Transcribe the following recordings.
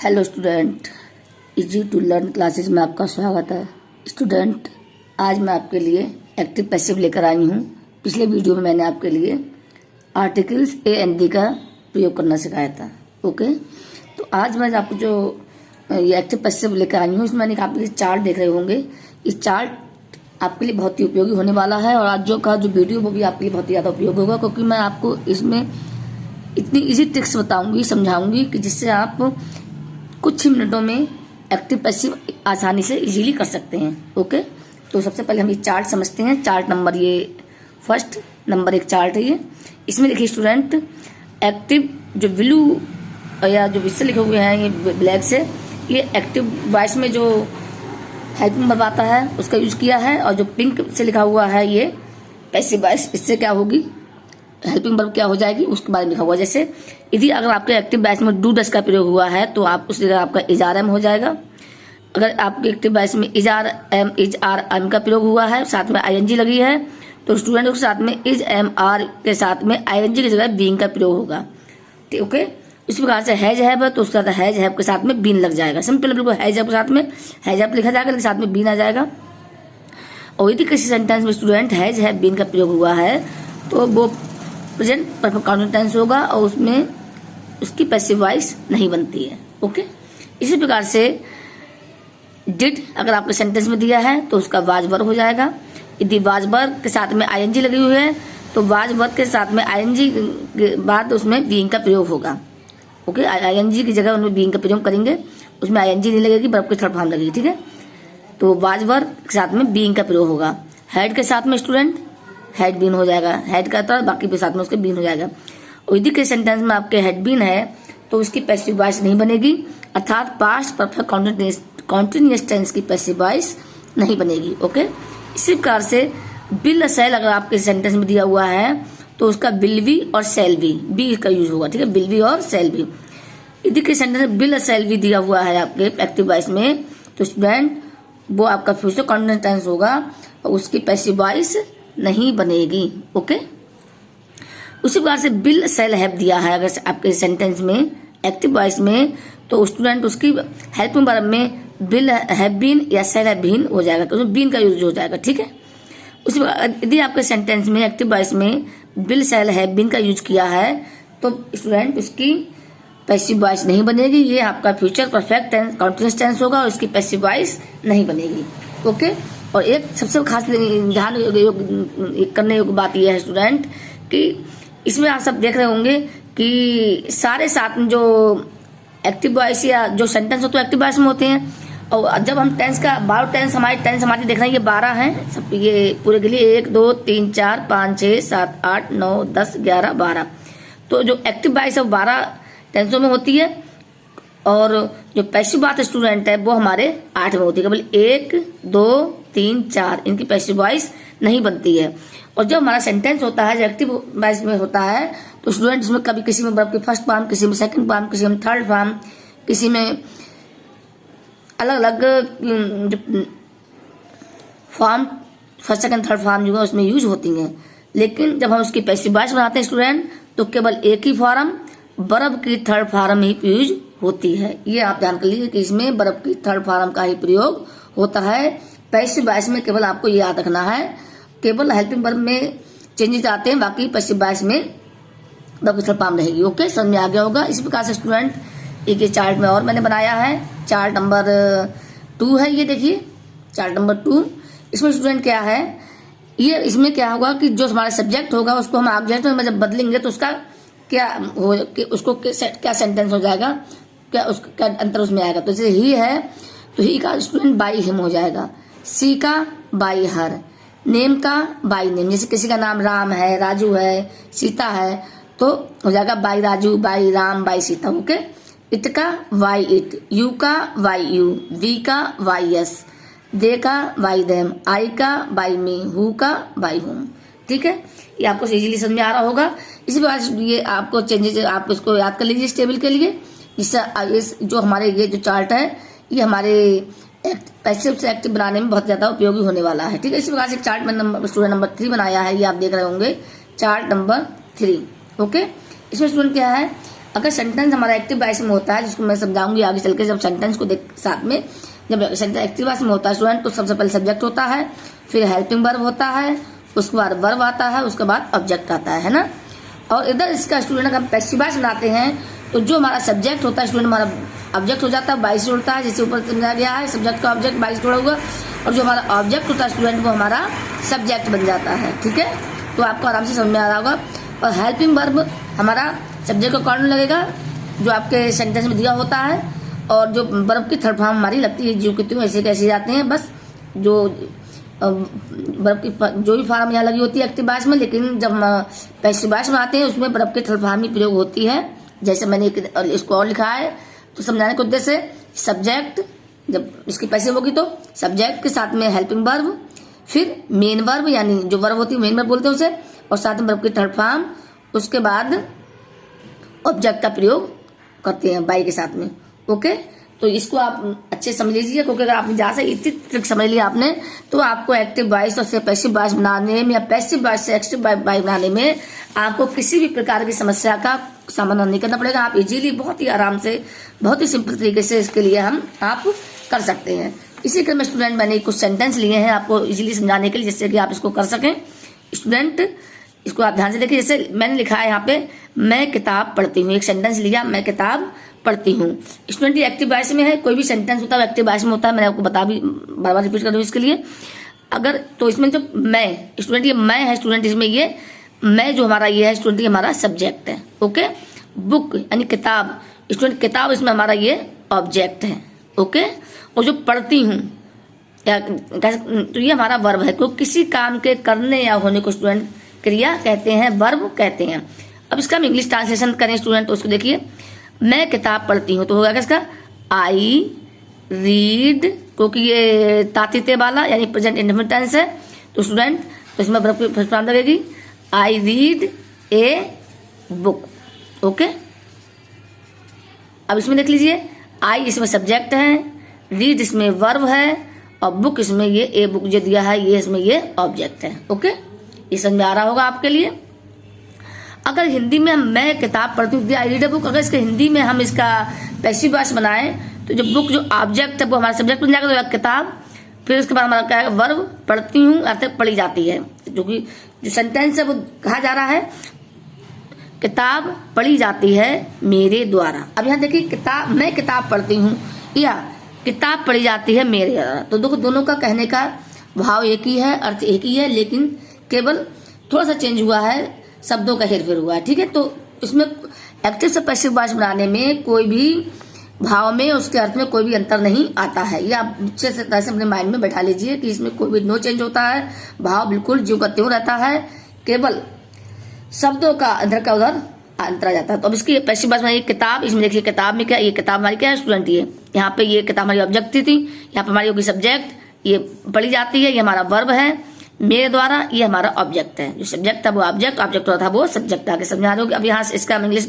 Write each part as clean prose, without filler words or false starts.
Hello student, easy to learn classes में आपका स्वागत है। स्टूडेंट, आज मैं आपके लिए एक्टिव पैसिव लेकर आई हूँ। पिछले वीडियो में मैंने आपके लिए आर्टिकल्स ए एंड डी का प्रयोग करना सिखाया था। ओके, तो आज मैं आपको जो ये एक्टिव पैसिव लेकर आई हूँ, इसमें मैंने आप चार्ट देख रहे होंगे। इस चार्ट आपके लिए बहुत ही उपयोगी होने वाला है और आज जो वीडियो वो भी आपके लिए बहुत ही ज़्यादा उपयोगी होगा, क्योंकि मैं आपको इसमें इतनी इजी ट्रिक्स बताऊंगी, समझाऊंगी कि जिससे आप कुछ ही मिनटों में एक्टिव पैसिव आसानी से इजीली कर सकते हैं। ओके, तो सबसे पहले हम ये चार्ट समझते हैं। चार्ट नंबर ये फर्स्ट नंबर एक चार्ट है ये। इसमें देखिए स्टूडेंट, एक्टिव जो ब्लू या जो विषय लिखे हुए हैं ये ब्लैक से, ये एक्टिव वॉइस में जो हेल्पिंग वर्ब आता है उसका यूज किया है, और जो पिंक से लिखा हुआ है ये पैसिव वॉइस, इससे क्या होगी हेल्पिंग वर्ब क्या हो जाएगी उसके बारे में लिखा हुआ। जैसे यदि अगर आपके एक्टिव वॉइस में डू डस का प्रयोग हुआ है तो आप उस जगह आपका इज आर एम हो जाएगा। अगर आपके एक्टिव वॉइस में इज आर एम का प्रयोग हुआ है, साथ में आईएनजी लगी है, तो स्टूडेंट के साथ में इज एम आर के साथ में आईएनजी की जगह बीइंग का प्रयोग होगा। ठीक, ओके। इस प्रकार से हैज हैव है तो उसके साथ हैज हैव के साथ में बीन लग जाएगा। सिंपल बिल्कुल हैज हैव के साथ में हैज हैव लिखा जाएगा, लेकिन साथ में बीन आ जाएगा। और यदि किसी सेंटेंस में स्टूडेंट हैज हैव बीन का प्रयोग हुआ है तो वो प्रेजेंट परफेक्ट काउंटिंग टेंस होगा और उसमें उसकी पैसिव वॉइस नहीं बनती है। ओके, इसी प्रकार से डिड अगर आपके सेंटेंस में दिया है तो उसका वाज वर्ब हो जाएगा। यदि वाज वर्ब के साथ में आईएनजी लगी हुई है तो वाज वर्ब के साथ में आईएनजी के बाद उसमें बीइंग का प्रयोग होगा। ओके, आईएनजी की जगह उनमें बीइंग का प्रयोग करेंगे, उसमें आईएनजी नहीं लगेगी, वर्ब की थर्ड फॉर्म लगेगी। ठीक है, तो वाज वर्ब के साथ में बीइंग का प्रयोग होगा। हेड के साथ में स्टूडेंट हेड बीन हो जाएगा, हेड का तो बाकी के साथ में उसके बीन हो जाएगा। और यदि के सेंटेंस में आपके हेड बीन है तो उसकी पैसिव वॉइस नहीं बनेगी, अर्थात पास्ट परफेक्ट कॉन्टिन्यूअस टेंस की पैसिव वॉइस नहीं बनेगी। ओके, इसी प्रकार से बिल सेल अगर आपके सेंटेंस में दिया हुआ है तो उसका विल बी और सेल बी का यूज होगा। ठीक है, विल बी और सेल बी। यदि के सेंटेंस में बिल सेल बी दिया हुआ है आपके एक्टिव वॉइस में तो स्टूडेंट वो आपका फ्यूचर कॉन्टिन्यूअस टेंस होगा और उसकी पैसिव वॉइस नहीं बनेगी। ओके, उसी प्रकार से बिल सेल हैव दिया है अगर आपके सेंटेंस में एक्टिव वॉइस में तो स्टूडेंट उसकी हेल्पिंग वर्ब में बिल हैव बीन या सेल हैव बीन हो जाएगा, तो उसमें बीन का यूज हो जाएगा। ठीक है, उसी यदि आपके सेंटेंस में एक्टिव वॉइस में बिल सेल हैव बीन का यूज किया है तो स्टूडेंट उसकी पैसिव वॉइस नहीं बनेगी, ये आपका फ्यूचर परफेक्ट कॉन्टिन्यूअस टेंस होगा और उसकी पैसिव वॉइस नहीं बनेगी। ओके, और एक सबसे खास ध्यान करने योग्य बात यह है स्टूडेंट कि इसमें आप सब देख रहे होंगे कि सारे साथ में जो एक्टिव वॉइस या जो सेंटेंस हो तो एक्टिव वॉइस में होते हैं, और जब हम टेंस का 12 टेंस हमारी देख रहे हैं, ये 12 हैं सब, ये पूरे के लिए 1 2 3 4 5 6 7 8 9 10 11 12। तो जो एक्टिव वॉइस है वो 12 टेंसों में होती है और जो पैसिव वॉइस स्टूडेंट है वो हमारे 8 में होती है। केवल 1 2 3 4 इनकी पैसिव वॉइस नहीं बनती है। और जब हमारा सेंटेंस होता है जो एक्टिव वॉइस में होता है तो स्टूडेंट इसमें कभी किसी में वर्ब की फर्स्ट फॉर्म, किसी में सेकंड फॉर्म, किसी में थर्ड फॉर्म, किसी में अलग अलग form first second third form जो है उसमें यूज होती हैं। लेकिन जब हम उसकी पैसिव वॉइस बनाते हैं स्टूडेंट तो केवल एक ही फॉर्म वर्ब की थर्ड फॉर्म ही यूज होती है। ये आप ध्यान कर लीजिए कि इसमें वर्ब की थर्ड फॉर्म का ही प्रयोग होता है। पैसिव वॉइस में केवल आपको ये याद रखना है, केवल हेल्पिंग वर्ब में चेंजेस आते हैं, बाकी पैसिव वॉइस में वर्ब की थर्ड फॉर्म रहेगी। ओके, समझ में आ गया होगा। इसी प्रकार से स्टूडेंट एक ये चार्ट में और मैंने बनाया है, चार्ट नंबर 2 है ये। देखिए चार्ट नंबर 2, इसमें स्टूडेंट क्या है, ये इसमें क्या होगा कि जो हमारा सब्जेक्ट होगा उसको हम ऑब्जेक्ट में जब बदलेंगे तो उसका क्या हो कि उसको क्या सेंटेंस हो जाएगा, क्या उसका अंतर उसमें आएगा। तो जैसे ही है तो ही का स्टूडेंट बाई हिम हो जाएगा, सी का बाई हर, नेम का बाई नेम। जैसे किसी का नाम राम है, राजू है, सीता है तो हो जाएगा by Raju, by Ram, by Sita. Okay, it का वाई इट, यू का वाई यू, वी का वाई यस, दे का वाई देम, आई का बाई मी, हु का बाई हुम। ठीक है, ये आपको इजीली समझ में आ रहा होगा। इसी बात ये आपको चेंजेस आप इसको याद कर लीजिए इस टेबल के लिए। इससे जो हमारे ये जो चार्ट है ये हमारे पैसिव से एक्टिव बनाने में बहुत ज्यादा उपयोगी होने वाला है। ठीक है, इसी प्रकार से चार्ट में स्टूडेंट नंबर 3 बनाया है, ये आप देख रहे होंगे चार्ट नंबर 3। ओके, इसमें स्टूडेंट क्या है, अगर सेंटेंस हमारा एक्टिव वॉइस में होता है, जिसको मैं समझाऊंगी आगे चल के, जब सेंटेंस को देख साथ में, जब सेंटेंस एक्टिव वॉइस में होता है स्टूडेंट, तो सबसे पहले सब्जेक्ट होता है, फिर हेल्पिंग वर्ब होता है, उसके बाद वर्ब आता है, उसके बाद ऑब्जेक्ट आता है ना। और इधर इसका स्टूडेंट अगर हम पैसिव वॉइस बनाते हैं तो जो हमारा सब्जेक्ट होता है स्टूडेंट हमारा ऑब्जेक्ट हो जाता है, बाई से उड़ता है, जैसे ऊपर समझा गया है, सब्जेक्ट का ऑब्जेक्ट बाई से जुड़ा हुआ, और जो हमारा ऑब्जेक्ट होता है स्टूडेंट वो हमारा सब्जेक्ट बन जाता है। ठीक है, तो आपको आराम से समझ में आ रहा होगा। और हेल्पिंग वर्ब हमारा सब्जेक्ट का अकॉर्डिंग लगेगा जो आपके सेंटेंस में दिया होता है, और जो वर्ब की थर्ड फॉर्म हमारी लगती है, जो कि तुम ऐसे कैसे जाते हैं, बस जो वर्ब की जो भी फॉर्म यहाँ लगी होती है एक्टिव वॉइस में, लेकिन जब हम पैसिव वॉइस में आते हैं उसमें वर्ब की थर्ड फॉर्म ही प्रयोग होती है। जैसे मैंने इसको और लिखा है तो समझाने के उद्देश्य से, सब्जेक्ट जब इसकी पैसिव होगी तो सब्जेक्ट के साथ में हेल्पिंग वर्ब, फिर मेन वर्ब यानी जो वर्ब होती है मेन वर्ब बोलते हैं उसे, और साथ में वर्ब की थर्ड फॉर्म, उसके बाद ऑब्जेक्ट का प्रयोग करते हैं बाई के साथ में। ओके, तो इसको आप अच्छे समझ लीजिए, क्योंकि अगर आपने जहाँ से इतनी ट्रिक समझ लिया आपने, तो आपको एक्टिव वॉइस और से पैसिव वॉइस बनाने में या पैसिव वॉइस से एक्टिव वॉइस बनाने में आपको किसी भी प्रकार की समस्या का सामना नहीं करना पड़ेगा। आप इजीली बहुत ही आराम से, बहुत ही सिंपल तरीके से इसके लिए आप कर सकते हैं। इसी क्रम में स्टूडेंट मैंने कुछ सेंटेंस लिए हैं आपको इजीली समझाने के लिए, जिससे कि आप इसको कर सकें। स्टूडेंट इसको आप ध्यान से देखिए, जैसे मैंने लिखा है यहाँ पे, मैं किताब पढ़ती हूँ, एक सेंटेंस लिया, मैं किताब पढ़ती हूँ। स्टूडेंट ये एक्टिव वॉइस में है, कोई भी सेंटेंस होता है एक्टिव वॉइस में होता है, मैंने आपको बार बार रिपीट कर रही हूँ इसके लिए। अगर तो इसमें जो मैं स्टूडेंट, ये मैं है स्टूडेंट, इसमें ये मैं जो हमारा ये है स्टूडेंट, ये हमारा सब्जेक्ट है। ओके, बुक यानी किताब, स्टूडेंट किताब इसमें हमारा ये ऑब्जेक्ट है। ओके, और जो पढ़ती हूँ तो ये हमारा वर्ब है, क्योंकि किसी काम के करने या होने को स्टूडेंट क्रिया कहते हैं, वर्ब कहते हैं। अब इसका हम इंग्लिश ट्रांसलेशन करें स्टूडेंट, तो उसको देखिए, मैं किताब पढ़ती हूँ तो होगा किसका, आई रीड, क्योंकि ये तातीते वाला यानी प्रेजेंट इंडेफिनिट टेंस है, तो स्टूडेंट तो इसमें वर्ब की फर्स्ट फॉर्म लगेगी, I read a book. Okay, अब इसमें देख लीजिए, आई इसमें सब्जेक्ट है, रीड इसमें वर्ब है, और बुक इसमें ये ए बुक जो दिया है ये इसमें ये ऑब्जेक्ट है। ओके, ये समझ में आ रहा होगा आपके लिए। अगर हिंदी में मैं किताब पढ़ती हूँ, आई रीड ए बुक, अगर इसके हिंदी में हम इसका पैसिव वॉइस बनाएं तो जो बुक जो ऑब्जेक्ट है वो हमारा सब्जेक्ट बन जाएगा, तो किताब, फिर उसके बाद हमारा क्या है, वर्ब, पढ़ती हूँ अर्थात पढ़ी जाती है, जो कि जो सेंटेंस है वो कहा जा रहा है किताब पढ़ी जाती है मेरे द्वारा। अब यहाँ देखिए, किताब, मैं किताब पढ़ती हूँ या किताब पढ़ी जाती है मेरे द्वारा, तो देखो दोनों का कहने का भाव एक ही है, अर्थ एक ही है, लेकिन केवल थोड़ा सा चेंज हुआ है, शब्दों का हेरफेर हुआ है। ठीक है, तो इसमें एक्टिव से पैसिव वॉइस बनाने में कोई भी भाव में उसके अर्थ में कोई भी अंतर नहीं आता है। ये आप अच्छे से तरह से अपने माइंड में बैठा लीजिए कि इसमें कोई भी नो चेंज होता है, भाव बिल्कुल ज्यों का त्यों रहता है, केवल शब्दों का अंदर का उधर अंतर आ जाता है। तो अब इसकी पैसिव वॉइस में किताब, इसमें देखिए किताब में क्या, ये किताब हमारी क्या है स्टूडेंट, ये यहाँ पे ये किताब हमारी ऑब्जेक्ट थी, यहाँ पे हमारी होगी सब्जेक्ट, ये पढ़ी जाती है, ये हमारा वर्ब है, मेरे द्वारा ये हमारा ऑब्जेक्ट है, जो सब्जेक्ट था वो ऑब्जेक्ट, ऑब्जेक्ट था वो सब्जेक्ट। आगे समझा रहे हो। अब यहाँ से इसका हम इंग्लिश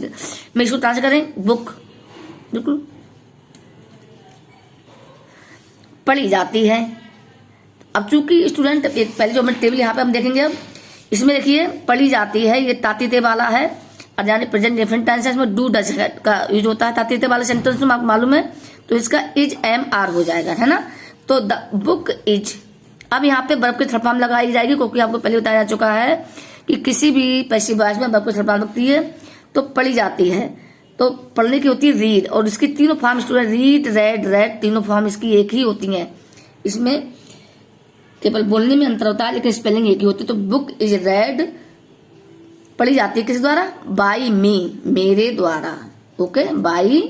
में इसको ट्रांसलेट करें, बुक बिल्कुल पढ़ी जाती है। अब चूंकि स्टूडेंट एक पहले जो हम टेबल यहाँ पे हम देखेंगे, अब इसमें देखिए पढ़ी जाती है, ये तातीते वाला है, और यानी प्रेजेंट डिफरेंट टेंस है, इसमें डू डज का यूज होता है तातीते वाले सेंटेंस में, आपको मालूम है, तो इसका इज एम आर हो जाएगा, है ना। तो द बुक इज, अब यहाँ पे वर्ब की थर्ड फॉर्म लगाई जाएगी, क्योंकि आपको पहले बताया जा चुका है कि किसी भी पैसिव वॉइस में वर्ब की थर्ड फॉर्म लगती है तो पढ़ी जाती है, तो पढ़ने की होती है रीड, और इसकी तीनों form student, read red red, तीनों फॉर्म इसकी एक ही होती हैं। इसमें केवल बोलने में अंतर होता है, लेकिन स्पेलिंग एक ही होती है। तो बुक इज रेड पढ़ी जाती है किस द्वारा, बाई मी, मेरे द्वारा। ओके, बाई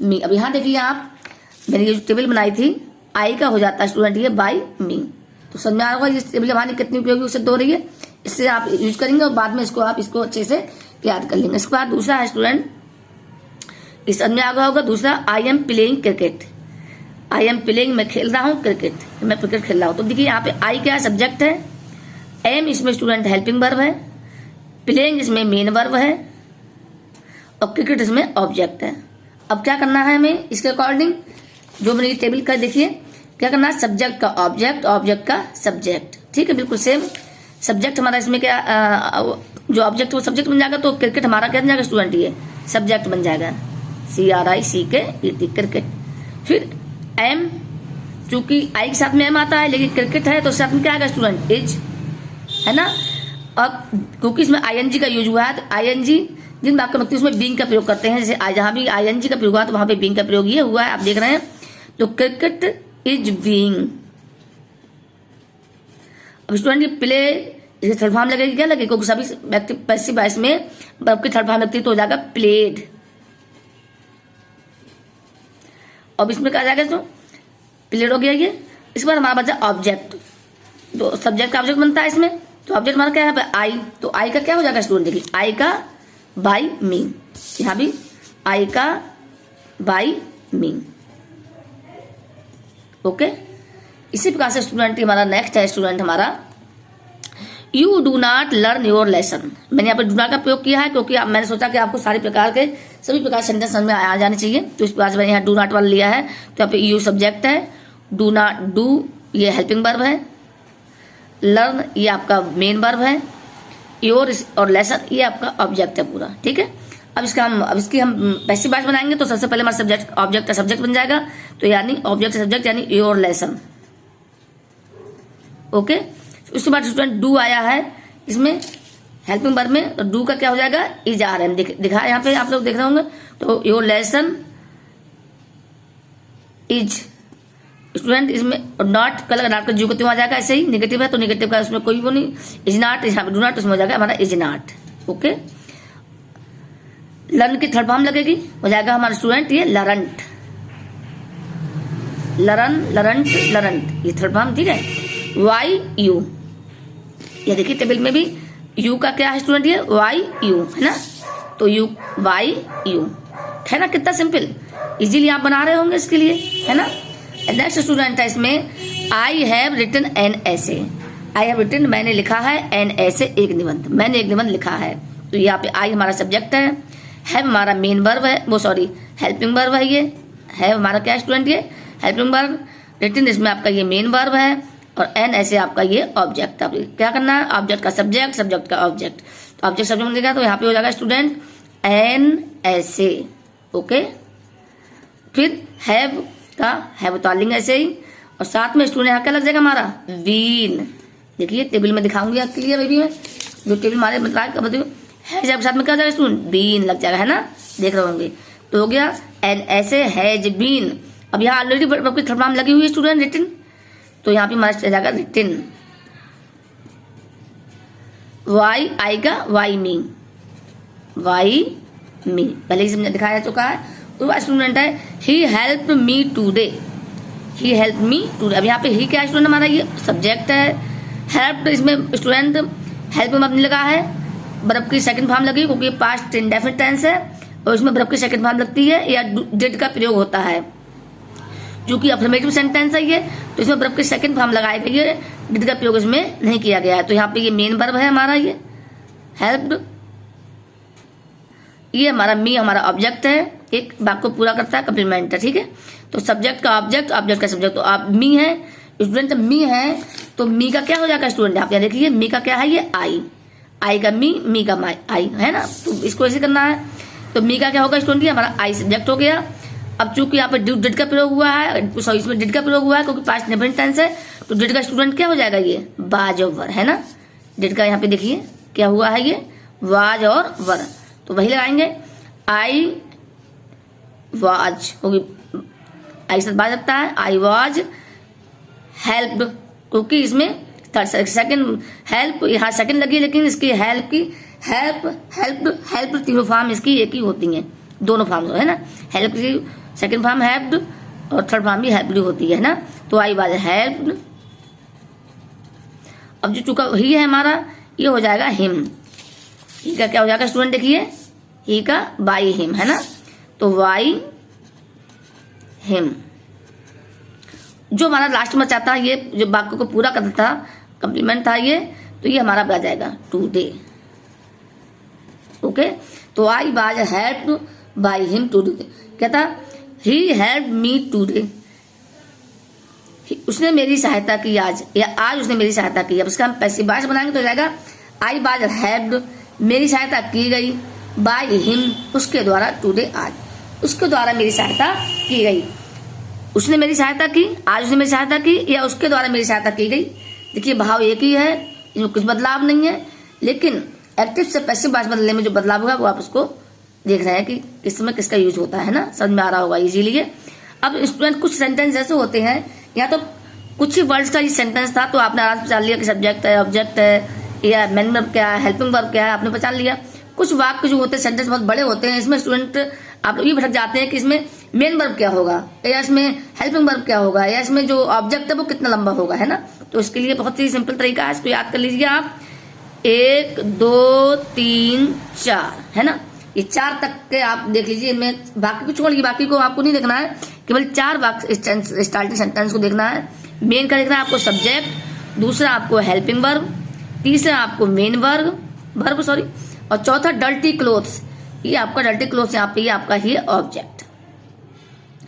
मी। अब यहाँ देखिए आप, मैंने ये जो टेबल बनाई थी, आई का हो जाता है स्टूडेंट ये बाई मी, तो समझ में आ रहा होगा इस टेबल हमारी कितनी उपयोगी सिद्ध हो रही है, इससे आप यूज करेंगे और बाद में इसको आप इसको अच्छे से याद कर लेंगे। इसके बाद दूसरा है स्टूडेंट, इस समझ में आ गया होगा, दूसरा I am playing cricket, I am playing, मैं खेल रहा हूँ क्रिकेट, मैं क्रिकेट खेल रहा हूँ। तो देखिए यहाँ पे आई क्या है, सब्जेक्ट है, एम इसमें स्टूडेंट हेल्पिंग वर्ब है, प्लेइंग इसमें मेन वर्ब है, और क्रिकेट इसमें ऑब्जेक्ट है। अब क्या करना है हमें इसके अकॉर्डिंग, जो मैंने टेबल का देखिए क्या करना है, सब्जेक्ट का ऑब्जेक्ट, ऑब्जेक्ट का सब्जेक्ट। ठीक है, बिल्कुल सेम। सब्जेक्ट हमारा इसमें क्या जो ऑब्जेक्ट वो सब्जेक्ट बन जाएगा, तो क्रिकेट हमारा क्या बन जाएगा स्टूडेंट, ये सब्जेक्ट बन जाएगा, CRICKET क्रिकेट। फिर एम, चूंकि आई के साथ में एम आता है लेकिन क्रिकेट है तो साथ में क्या आएगा स्टूडेंट, इज, है ना। अब क्योंकि इसमें ING का यूज हुआ है तो ING जिन वाक्य में उसमें बीइंग का प्रयोग करते हैं, जैसे जहां भी ING का प्रयोग हुआ तो वहां पे बीइंग का प्रयोग ये हुआ है, आप देख रहे हैं। तो क्रिकेट इज बीइंग। अब स्टूडेंट ये प्ले, इसे थर्ड फॉर्म लगेगी, क्या लगेगी, क्योंकि सभी पैसिव वॉइस में वर्ब की थर्ड फॉर्म लगती है तो हो जाएगा प्लेड। अब इसमें क्या जाएगा, तो प्लेड हो गया ये। इसके बाद हमारा बचा ऑब्जेक्ट, तो सब्जेक्ट का ऑब्जेक्ट बनता है इसमें, तो ऑब्जेक्ट हमारा क्या है, आई, तो आई का क्या हो जाएगा स्टूडेंट, देखिए आई का बाई मी, यहां भी आई का बाई मी, ओके। इसी प्रकार से स्टूडेंट हमारा नेक्स्ट है स्टूडेंट हमारा, you do not learn your lesson. मैंने यहाँ पे डू नॉट का प्रयोग किया है क्योंकि मैंने सोचा कि आपको सभी प्रकार के सेंटेंस समझ में आ जाने चाहिए, तो इस प्रकार से मैंने यहाँ डू नॉट वाला लिया है। तो यहाँ पे यू सब्जेक्ट है, डू नॉट, डू ये हेल्पिंग वर्ब है, लर्न ये आपका मेन वर्ब है, योर और लेसन ये आपका ऑब्जेक्ट है पूरा, ठीक है। अब इसकी हम पैसिव वॉइस बनाएंगे तो सबसे पहले हमारा सब्जेक्ट ऑब्जेक्ट का सब्जेक्ट बन जाएगा, तो यानी ऑब्जेक्ट सब्जेक्ट यानी योर लेसन, ओके। उसके बाद स्टूडेंट डू आया है इसमें हेल्पिंग वर्ब में, तो डू का क्या हो जाएगा, इज आर एम, दिखा यहाँ पे आप लोग देख रहे होंगे। तो योर लेसन इज, स्टूडेंट इसमें नॉट कल नॉट का जो क्यों आ जाएगा, ऐसे ही नेगेटिव है तो नेगेटिव का उसमें कोई वो नहीं, इज नॉट, यहाँ पे डू नॉट, उसमें हो जाएगा हमारा इज नॉट, ओके। लर्न की थर्ड फॉर्म लगेगी, हो जाएगा हमारा स्टूडेंट ये लरंट, लरन, लरंट, लरंट ये थर्ड फॉर्म, ठीक है। वाई यू, ये देखिए टेबल में भी यू का क्या है स्टूडेंट, ये वाई यू है ना, तो यू वाई यू है ना, कितना सिंपल, इजीली आप बना रहे होंगे इसके लिए, है ना। नेक्स्ट स्टूडेंट है इसमें, आई हैव रिटन एन ऐसे, आई हैव रिटन मैंने लिखा है, एन ऐसे एक निबंध, मैंने एक निबंध लिखा है। तो यहाँ पे आई हमारा सब्जेक्ट है, हैव हमारा मेन वर्ब है, वो सॉरी हेल्पिंग वर्ब है, ये हैव हमारा क्या स्टूडेंट, ये हेल्पिंग वर्ब, रिटन इसमें आपका ये मेन वर्ब है, और एन ऐसे आपका ये ऑब्जेक्ट। अब क्या करना है, ऑब्जेक्ट का सब्जेक्ट, सब्जेक्ट का ऑब्जेक्ट, तो ऑब्जेक्ट सब्जेक्ट बनेगा तो यहाँ पे हो जाएगा स्टूडेंट एन ऐसे, ओके। फिर हैव का हैव तो लिंग ऐसे ही, और साथ में स्टूडेंट यहाँ क्या लग जाएगा हमारा वील, देखिए टेबल में दिखाऊंगी आपके लिए बेबी में, जो टेबल हमारे मतलब है जब साथ में क्या हो जाएगा स्टूडेंट, बीन लग जाएगा, है ना, देख रहे होंगे। तो हो गया एन ऐसे हैज बीन। अब यहाँ ऑलरेडी वर्ब की थर्ड फॉर्म लगी हुई है स्टूडेंट रिटन, तो यहाँ पे हमारा चल जाएगा रिटन, वाई आई का वाई मी, वाई मी पहले ही समझ दिखाया चुका है। तो स्टूडेंट है ही हेल्प मी टूडे, ही हेल्प मी टूडे। अब यहाँ पे ही क्या है स्टूडेंट, हमारा ये सब्जेक्ट है, हेल्प इसमें स्टूडेंट हेल्प में अपने लगा है, वर्ब की सेकंड फॉर्म लगी क्योंकि पास्ट इंडेफिनिट टेंस है और इसमें वर्ब की सेकंड फॉर्म लगती है या डिड का प्रयोग होता है, जो कि अफर्मेटिव सेंटेंस है ये, तो इसमें वर्ब की सेकंड फॉर्म लगाई गई है, डिड का प्रयोग इसमें नहीं किया गया है। तो यहाँ पे ये मेन वर्ब है हमारा, ये हेल्प्ड, ये हमारा मी हमारा ऑब्जेक्ट है, एक वाक्य को पूरा करता है, कम्प्लीमेंट है, ठीक है। तो सब्जेक्ट का ऑब्जेक्ट, ऑब्जेक्ट का सब्जेक्ट, तो आप मी है स्टूडेंट, मी है तो मी का क्या हो जाएगा स्टूडेंट, आप यहाँ देखिए मी का क्या है, ये आई, आई का मी का माई, आई है ना, तो इसको ऐसे करना है। तो मी का क्या होगा स्टूडेंट, ये हमारा आई सब्जेक्ट हो गया। अब चूंकि यहाँ पे डिड का प्रयोग हुआ है, सॉरी इसमें डिड का प्रयोग हुआ है क्योंकि पास्ट इंडेफिनिट टेंस है, तो डिड का स्टूडेंट क्या हो जाएगा, ये वाज और वर, है ना। डिड का यहाँ पे देखिए क्या हुआ है, ये वाज और वर, तो वही लगाएंगे, आई वाज होगी, आई से बात लगता है, आई वाज हेल्प्ड, क्योंकि इसमें सेकंड हेल्प यहाँ सेकंड लगी, लेकिन इसकी हेल्प की हेल्प तीनों फॉर्म इसकी एक ही होती हैं, दोनों फॉर्म है ना, हेल्प की सेकंड फॉर्म हेल्प्ड और थर्ड फॉर्म भी हेल्प्ड होती है ना। तो आई वाज हेल्प्ड। अब जो चूंकि ही है हमारा, ये हो जाएगा हिम, ही का क्या हो जाएगा स्टूडेंट, देखिए ही का बाई हिम, है ना, तो वाई हिम। जो हमारा लास्ट में चाहता है, ये जो वाक्य को पूरा करता था, कम्प्लीमेंट था ये, तो ये हमारा आ जाएगा टुडे, ओके। तो I was helped by him today, कहता ही हेल्प मी टुडे, उसने मेरी सहायता की आज, या आज उसने मेरी सहायता की। अब इसका हम पैसिव वॉइस बनाएंगे तो हो जाएगा आई वाज हेल्प्ड मेरी सहायता की गई, बाय हिम, उसके द्वारा, टुडे, आज, उसके द्वारा मेरी सहायता की गई। उसने मेरी सहायता की, आज उसने मेरी सहायता की, या उसके द्वारा मेरी सहायता की गई। देखिए भाव एक ही है, इसमें कुछ बदलाव नहीं है, लेकिन एक्टिव से पैसिव वॉइस बदलने में जो बदलाव होगा वो आप उसको देख रहे हैं कि किसमें किसका यूज होता है ना, समझ में आ रहा होगा इजीली। अब स्टूडेंट कुछ सेंटेंस ऐसे होते हैं, या तो कुछ ही वर्ड्स का ये सेंटेंस था तो आपने आराम से पहचान लिया कि सब्जेक्ट है, ऑब्जेक्ट है, या मेन वर्ब क्या है, हेल्पिंग वर्ब क्या है, आपने पहचान लिया। कुछ वाक्य जो होते हैं, सेंटेंस बहुत बड़े होते हैं, इसमें स्टूडेंट आप लोग ये भटक जाते हैं कि इसमें मेन वर्ब क्या होगा, या इसमें हेल्पिंग वर्ब क्या होगा, या इसमें जो ऑब्जेक्ट है वो कितना लंबा होगा, है ना। तो इसके लिए बहुत ही सिंपल तरीका है, इसको याद कर लीजिए आप। 1 2 3 4 है ना, ये 4 तक के आप देख लीजिए। इनमें बाकी को छोड़िए, बाकी को आपको नहीं देखना है, केवल 4 वाक्य स्टार्टिंग सेंटेंस को देखना है। मेन का देखना है आपको सब्जेक्ट, दूसरा आपको हेल्पिंग वर्ब, तीसरा आपको मेन वर्ब सॉरी, और चौथा डर्टी क्लोथ्स, ये आपका डर्टी क्लोथ्स यहाँ पे ये आपका ही ऑब्जेक्ट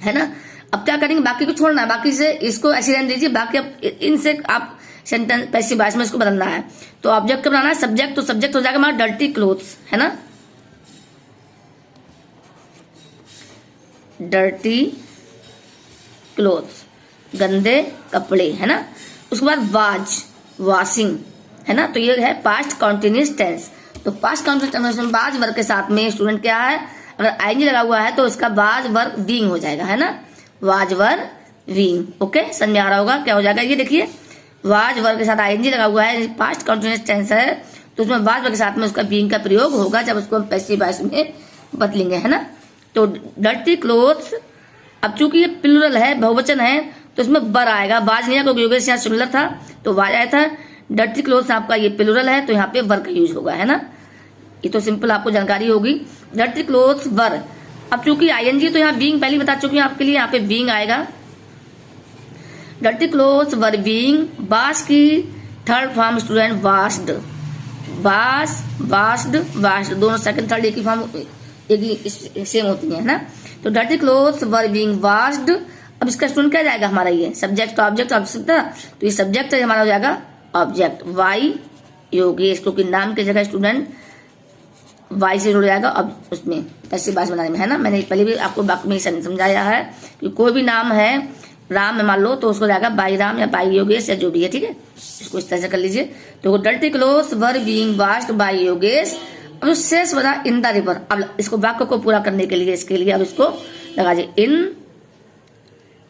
है ना। अब क्या करेंगे, बाकी को छोड़ना है, बाकी से इसको ऐसे रहने दीजिए, बाकी अब इनसे आप सेंटेंस पैसिव वॉइस में इसको बदलना है। तो ऑब्जेक्ट का बनाना है सब्जेक्ट, तो सब्जेक्ट हो जाएगा हमारा डर्टी क्लोथ्स, है ना, डर्टी क्लोथ्स, गंदे कपड़े, है ना। उसके बाद वाज, वॉशिंग, है ना, तो ये है पास्ट कॉन्टिन्यूस टेंस। तो पास्ट कॉन्टिन्यूस टेंस में वाज वर्ग के साथ में स्टूडेंट क्या है, अगर आईएनजी लगा हुआ है तो उसका वाज वर्ग बीइंग हो जाएगा, है ना, वाज वर्ग बीइंग। ओके, समझ में आ रहा होगा क्या हो जाएगा, ये देखिए वाज वर्ग के साथ आईएनजी लगा हुआ है, पास्ट कॉन्टिन्यूस टेंस है, तो उसमें वाज वर्ग के साथ में उसका बीइंग का प्रयोग होगा जब उसको हम पैसिव वॉइस में बदलेंगे, है ना। तो डर्टी क्लोथ्स, अब चूंकि ये प्लूरल है, बहुवचन है, तो इसमें वर आएगा, वाज नहीं है क्योंकि योगेश यहाँ सिंगुलर था तो वाज आया था। डर्टी क्लोथ्स आपका ये प्लूरल है तो यहाँ पे वर का यूज होगा, है ना। ये तो सिंपल आपको जानकारी होगी, डर्टी क्लोथ्स वर। अब चूंकि आईएनजी तो यहाँ बीइंग पहले बता चुकी हूँ आपके लिए, यहाँ पे बीइंग आएगा। डर्टी क्लोथ्स वर बीइंग, बास की थर्ड फॉर्म स्टूडेंट वाश्ड, बास, वाश्ड, दोनों सेकंड थर्ड एक ही फॉर्म, एक ही सेम होती है ना। तो dirty clothes were being washed. अब इसका स्टूडेंट क्या जाएगा हमारा, ये सब्जेक्ट ऑब्जेक्ट तो ये सब्जेक्ट हमारा हो जाएगा ऑब्जेक्ट, वाई योगेश, क्योंकि नाम की जगह स्टूडेंट वाई से जुड़ जाएगा अब उसमें पैसिव वॉइस बनाने में, है ना। मैंने पहले भी आपको वाक्य में समझाया है कि कोई भी नाम है राम में मान लो तो उसको जाएगा बाई राम या बाई योगेश या जो भी है, ठीक है, इसको इस तरह से कर लीजिए। तो dirty clothes were being washed by Yogesh. अब शेष बना इन द रिवर। अब इसको वाक्य को पूरा करने के लिए इसके लिए अब इसको लगा दीजिए इन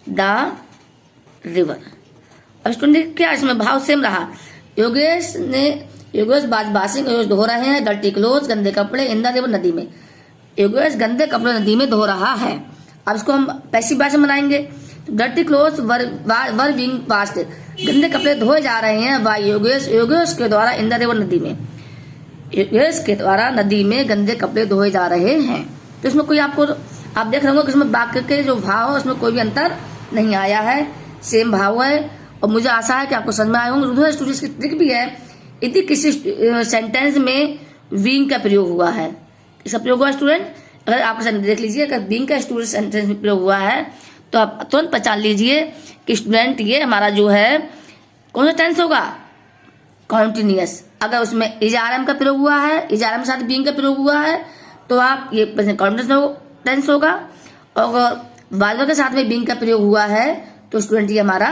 द रिवर। अब स्टूडेंट क्या इसमें भाव सेम रहा, योगेश बासिंग, योगेश धो रहे हैं, डर्टी क्लोथ्स गंदे कपड़े, इन द रिवर नदी में, योगेश गंदे कपड़े नदी में धो रहा है। अब इसको हम पैसिव वॉइस में बनाएंगे, dirty clothes were being washed, गंदे कपड़े धोए जा रहे हैं बाय योगेश, योगेश के द्वारा इन द रिवर नदी में, योगेश के द्वारा नदी में गंदे कपड़े धोए जा रहे हैं। तो इसमें कोई आपको आप देख रहे होंगे कि इसमें वाक्य के जो भाव है उसमें कोई भी अंतर नहीं आया है, सेम भाव है। और मुझे आशा है कि आपको समझ में आए होंगे। दूसरा स्टूडेंट्स की ट्रिक भी है, यदि किसी सेंटेंस में बीइंग का प्रयोग हुआ है, किसका प्रयोग हुआ स्टूडेंट, अगर आप देख लीजिए अगर बीइंग का स्टूडेंट सेंटेंस में प्रयोग हुआ है तो आप तुरंत पहचान लीजिए कि स्टूडेंट ये हमारा जो है कौन सा टेंस होगा, कॉन्टिन्यूअस। अगर उसमें इजारम का प्रयोग हुआ है, इजारम के साथ बीइंग का प्रयोग हुआ है तो आप ये कॉन्टिन्यूअस टेंस होगा। और अगर वाल्व के साथ में बीइंग का प्रयोग हुआ है तो स्टूडेंट ये हमारा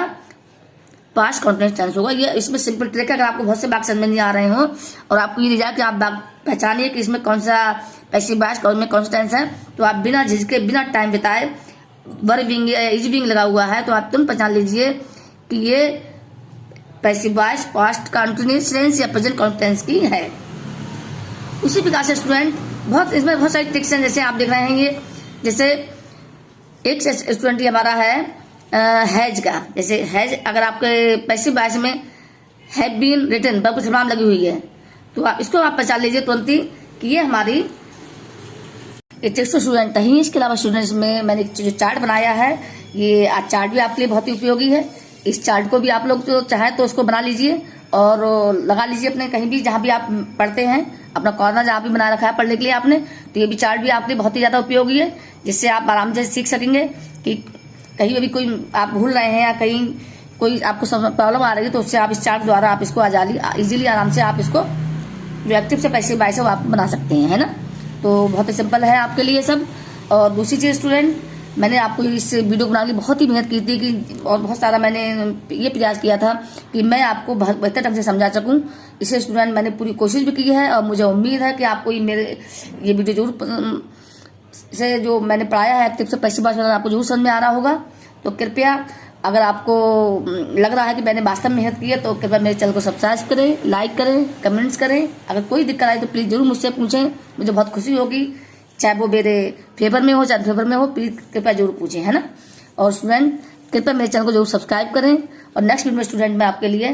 पास्ट कॉन्टिन्यूअस टेंस होगा। ये इसमें सिंपल ट्रिक है, अगर आपको बहुत से वाक्य समझ में नहीं आ रहे हो और आपको ये दिया कि आप पहचानिए कि इसमें कौन सा पैसिव वॉइस में कौन सा टेंस है, तो आप बिना झिझके बिना टाइम बिताए वर बीइंग इज बीइंग लगा हुआ है तो आप तुम पहचान लीजिए कि ये passive voice past continuous tense या प्रेजेंट कॉन्टिन्यूअस की है। उसी प्रकार से स्टूडेंट इसमें बहुत सारी ट्रिक्स हैं, जैसे आप देख रहे हैं ये, जैसे एक स्टूडेंट ये हमारा है हैज का, जैसे हैज अगर आपके पैसिव वॉइस में हैव बीन रिटन पर कुछ नाम लगी हुई है तो आप इसको आप पहचान लीजिए तुरंत ही कि ये हमारी स्टूडेंट ही। इसके अलावा स्टूडेंट्स में मैंने जो चार्ट बनाया है, ये चार्ट भी आपके लिए बहुत ही उपयोगी है। इस चार्ट को भी आप लोग जो चाहे तो उसको बना लीजिए और लगा लीजिए अपने कहीं भी जहां भी आप पढ़ते हैं, अपना कॉर्नर जहां भी बना रखा है पढ़ने के लिए आपने, तो ये भी चार्ट भी आपके लिए बहुत ही ज्यादा उपयोगी है, जिससे आप आराम से सीख सकेंगे कि कहीं भी कोई आप भूल रहे हैं या कहीं कोई आपको प्रॉब्लम आ रही है तो उससे आप इस चार्ट द्वारा आप इसको इजीली आराम से आप इसको जो एक्टिव से पैसिव वॉइस है वो आप बना सकते हैं, है ना। तो बहुत ही सिंपल है आपके लिए सब। और दूसरी चीज स्टूडेंट, मैंने आपको इस वीडियो बनाने के लिए बहुत ही मेहनत की थी कि और बहुत सारा मैंने ये प्रयास किया था कि मैं आपको बहुत बेहतर ढंग से समझा सकूं। इसे स्टूडेंट मैंने पूरी कोशिश भी की है और मुझे उम्मीद है कि आपको ये वीडियो जरूर से जो मैंने पढ़ाया है एक्टिव से पैसिव वॉइस आपको जरूर समझ में आ रहा होगा। तो कृपया अगर आपको लग रहा है कि मैंने वास्तव में मेहनत की है तो कृपया मेरे चैनल को सब्सक्राइब करें, लाइक करें, कमेंट्स करें। अगर कोई दिक्कत आए तो प्लीज जरूर मुझसे पूछें, मुझे बहुत खुशी होगी। चाहे वो मेरे फेवर में हो चाहे फेवर में हो, प्लीज कृपया जरूर पूछें, है ना। और स्टूडेंट कृपया मेरे चैनल को जरूर सब्सक्राइब करें। और नेक्स्ट वीडियो में स्टूडेंट मैं आपके लिए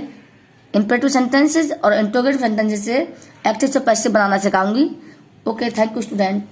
इंपरेटिव सेंटेंसेज और इंट्रोगेटिव सेंटेंसेज से एक्टिव से पैसिव बनाना सिखाऊंगी। Okay, thank you student.